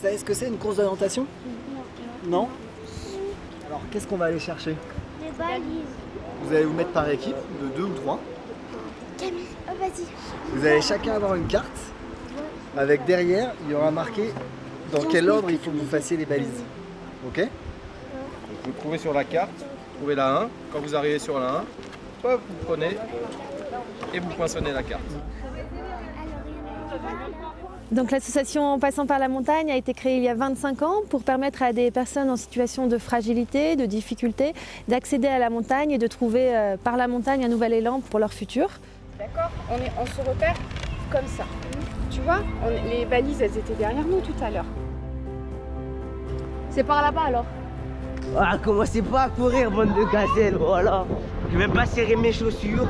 Vous savez ce que c'est une course d'orientation? Non. Alors qu'est-ce qu'on va aller chercher? Des balises. Vous allez vous mettre par équipe de 2 ou 3. Camille, oh, vas-y. Vous allez chacun avoir une carte. Avec derrière, il y aura marqué dans quel ordre il faut que vous fassiez les balises. Ok? Donc vous trouvez sur la carte, vous trouvez la 1. Quand vous arrivez sur la 1, hop, vous prenez et vous poinçonnez la carte. Donc l'association Passant par la montagne a été créée il y a 25 ans pour permettre à des personnes en situation de fragilité, de difficulté, d'accéder à la montagne et de trouver par la montagne un nouvel élan pour leur futur. D'accord, on se repère comme ça. Tu vois, les balises, elles étaient derrière nous tout à l'heure. C'est par là-bas alors? Ah, commencez pas à courir, bande de gazelles, voilà. Je vais pas serrer mes chaussures.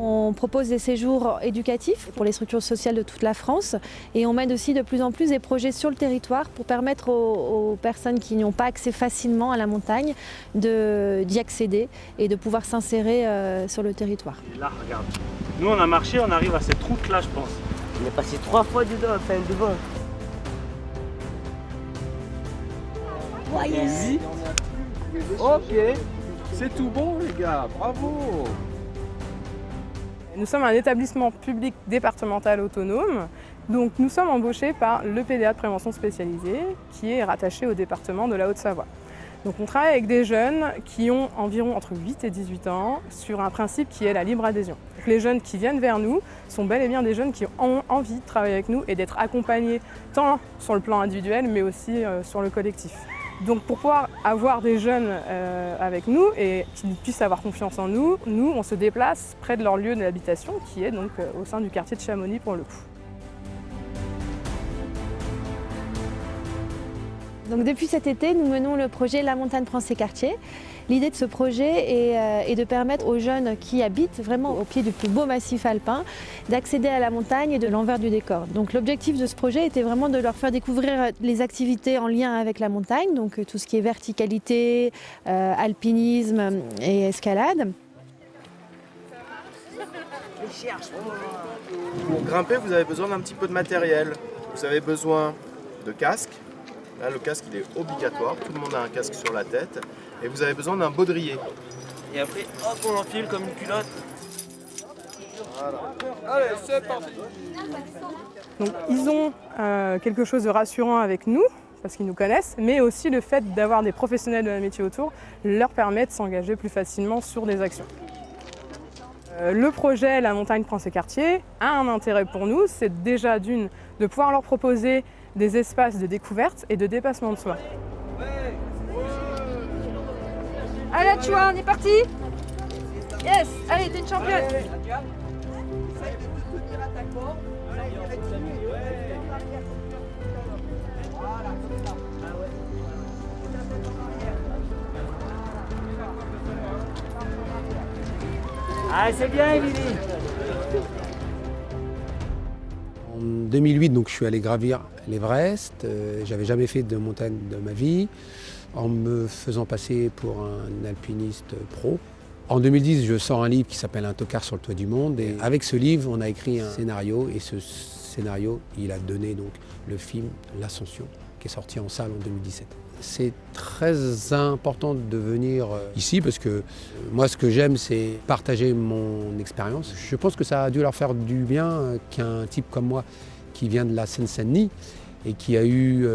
On propose des séjours éducatifs pour les structures sociales de toute la France et on mène aussi de plus en plus des projets sur le territoire pour permettre aux personnes qui n'ont pas accès facilement à la montagne d'y accéder et de pouvoir s'insérer sur le territoire. Et là, regarde. Nous, on a marché, on arrive à cette route-là, je pense. On est passé 3 fois dedans, enfin devant. Easy. Ok, c'est tout bon les gars, bravo. Nous sommes un établissement public départemental autonome, donc nous sommes embauchés par le PDA de prévention spécialisée qui est rattaché au département de la Haute-Savoie. Donc on travaille avec des jeunes qui ont environ entre 8 et 18 ans sur un principe qui est la libre adhésion. Donc les jeunes qui viennent vers nous sont bel et bien des jeunes qui ont envie de travailler avec nous et d'être accompagnés tant sur le plan individuel mais aussi sur le collectif. Donc pour pouvoir avoir des jeunes avec nous et qu'ils puissent avoir confiance en nous, on se déplace près de leur lieu d'habitation qui est donc au sein du quartier de Chamonix pour le coup. Donc depuis cet été, nous menons le projet La Montagne prend ses quartiers. L'idée de ce projet est de permettre aux jeunes qui habitent vraiment au pied du plus beau massif alpin d'accéder à la montagne et de l'envers du décor. Donc l'objectif de ce projet était vraiment de leur faire découvrir les activités en lien avec la montagne, donc tout ce qui est verticalité, alpinisme et escalade. Pour grimper, vous avez besoin d'un petit peu de matériel. Vous avez besoin de casque. Là, le casque, il est obligatoire. Tout le monde a un casque sur la tête. Et vous avez besoin d'un baudrier. Et après, hop, on l'enfile comme une culotte. Voilà. Allez, c'est parti. Donc ils ont quelque chose de rassurant avec nous, parce qu'ils nous connaissent, mais aussi le fait d'avoir des professionnels de la métier autour leur permet de s'engager plus facilement sur des actions. Le projet La Montagne prend ses quartiers a un intérêt pour nous, c'est déjà de pouvoir leur proposer des espaces de découverte et de dépassement de soi. Allez, tu vois, on est parti. Yes, allez, t'es une championne. Ah, c'est bien, Émilie. En 2008, donc, je suis allé gravir l'Everest. J'avais jamais fait de montagne de ma vie, en me faisant passer pour un alpiniste pro. En 2010, je sors un livre qui s'appelle Un tocard sur le toit du monde. Et avec ce livre, on a écrit un scénario. Et ce scénario, il a donné donc le film L'Ascension, qui est sorti en salle en 2017. C'est très important de venir ici parce que moi, ce que j'aime, c'est partager mon expérience. Je pense que ça a dû leur faire du bien qu'un type comme moi qui vient de la Seine-Saint-Denis et qui a eu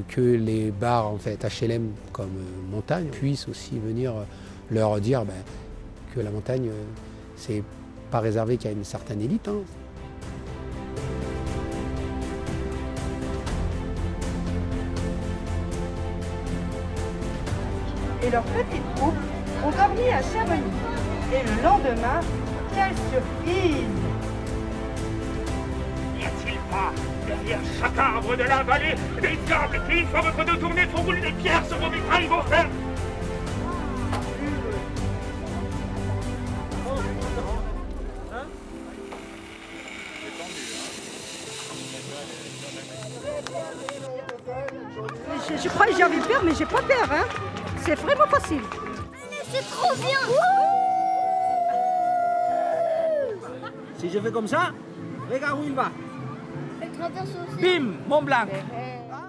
que les bars en fait, HLM comme montagne puissent aussi venir leur dire que la montagne, c'est pas réservé qu'à une certaine élite. Et leur petite troupe ont dormi à Chamonix. Et le lendemain, quelle surprise! N'y a-t-il pas, derrière chaque arbre de la vallée, des diables qui, une fois votre dos tourné, font rouler des pierres sur vos vitrails, vos frères? Je crois que j'avais peur, mais j'ai pas peur, hein. C'est vraiment facile. C'est trop bien. Si je fais comme ça, regarde où il va. Bim, Mont Blanc.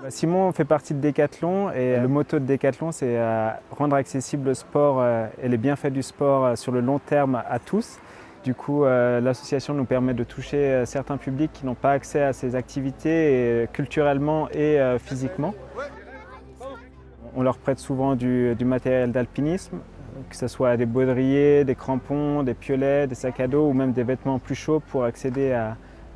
Simon fait partie de Decathlon et le motto de Decathlon, c'est rendre accessible le sport et les bienfaits du sport sur le long terme à tous. Du coup, l'association nous permet de toucher certains publics qui n'ont pas accès à ces activités culturellement et physiquement. On leur prête souvent du matériel d'alpinisme, que ce soit des baudriers, des crampons, des piolets, des sacs à dos ou même des vêtements plus chauds pour accéder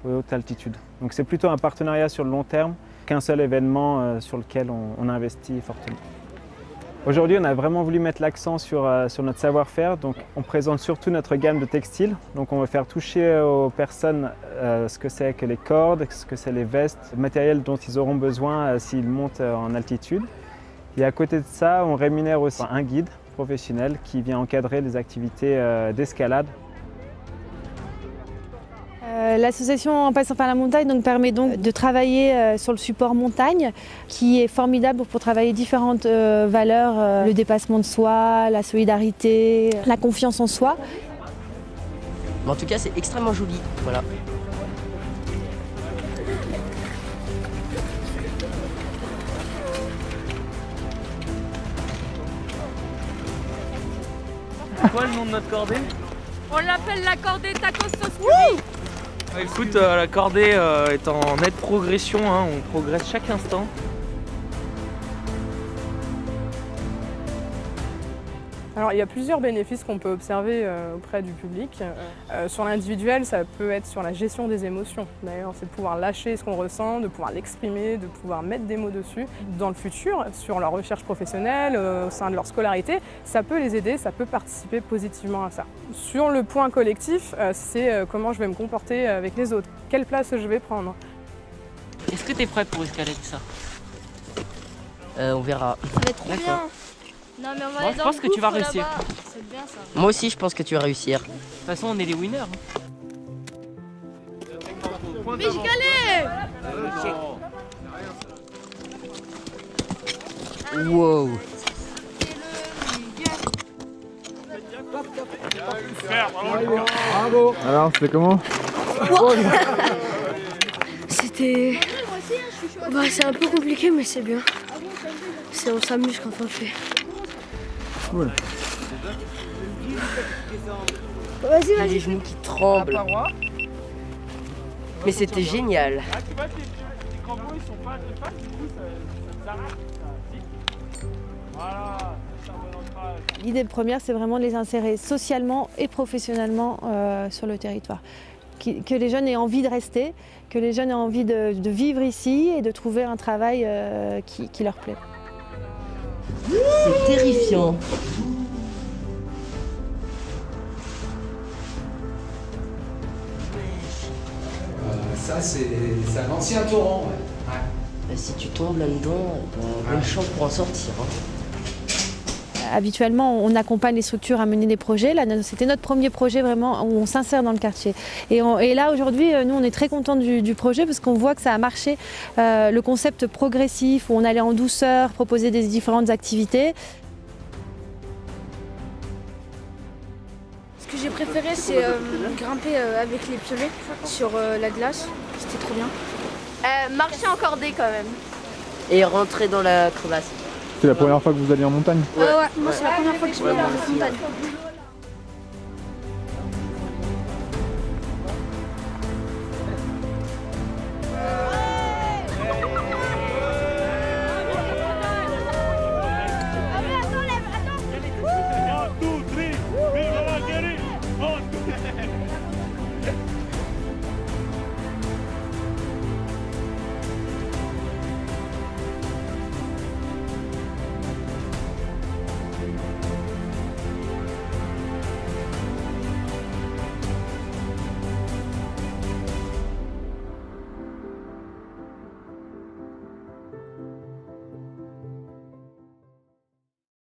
aux hautes altitudes. Donc c'est plutôt un partenariat sur le long terme qu'un seul événement sur lequel on investit fortement. Aujourd'hui, on a vraiment voulu mettre l'accent sur notre savoir-faire, donc on présente surtout notre gamme de textiles. Donc on va faire toucher aux personnes ce que c'est que les cordes, ce que c'est les vestes, le matériel dont ils auront besoin s'ils montent en altitude. Et à côté de ça, on rémunère aussi un guide professionnel qui vient encadrer les activités d'escalade. L'association En passant par la montagne permet donc de travailler sur le support montagne qui est formidable pour travailler différentes valeurs, le dépassement de soi, la solidarité, la confiance en soi. Mais en tout cas, c'est extrêmement joli. Voilà. C'est quoi le nom de notre cordée? On l'appelle la cordée tacos sauce curry. Écoute, la cordée est en nette progression, hein, on progresse chaque instant. Alors il y a plusieurs bénéfices qu'on peut observer auprès du public. Sur l'individuel, ça peut être sur la gestion des émotions. D'ailleurs, c'est de pouvoir lâcher ce qu'on ressent, de pouvoir l'exprimer, de pouvoir mettre des mots dessus. Dans le futur, sur leur recherche professionnelle, au sein de leur scolarité, ça peut les aider, ça peut participer positivement à ça. Sur le point collectif, c'est comment je vais me comporter avec les autres, quelle place je vais prendre. Est-ce que tu es prêt pour escalader ça? On verra. Ça va être trop bien. Non, mais on va aller je dans pense le que tu vas gouffre, réussir. là-bas. C'est bien ça. Moi aussi, je pense que tu vas réussir. De toute façon, on est les winners. Mais je galère. Wow. Bravo. Alors, c'était comment? C'était... c'est un peu compliqué, mais c'est bien. On s'amuse quand on le fait. Cool. Vas-y, J'ai les genoux qui tremblent. Mais c'était génial. Ah, tu vois que les crampons, ils sont pas de face, du coup, ça nous arrête. Voilà, c'est un bon ancrage. L'idée première, c'est vraiment de les insérer socialement et professionnellement sur le territoire. Que les jeunes aient envie de rester, que les jeunes aient envie de vivre ici et de trouver un travail qui leur plaît. C'est terrifiant. Ça, c'est un ancien torrent. Ouais. Si tu tombes là-dedans, bonne chance pour en sortir. Hein. Habituellement, on accompagne les structures à mener des projets. Là, c'était notre premier projet vraiment où on s'insère dans le quartier. Et là, aujourd'hui, nous, on est très contents du projet parce qu'on voit que ça a marché. Le concept progressif, où on allait en douceur, proposer des différentes activités. Ce que j'ai préféré, c'est grimper avec les piolets sur la glace. C'était trop bien. Marcher en cordée quand même. Et rentrer dans la crevasse. C'est la première fois que vous allez en montagne? Ouais, moi c'est la première fois que je vais en montagne.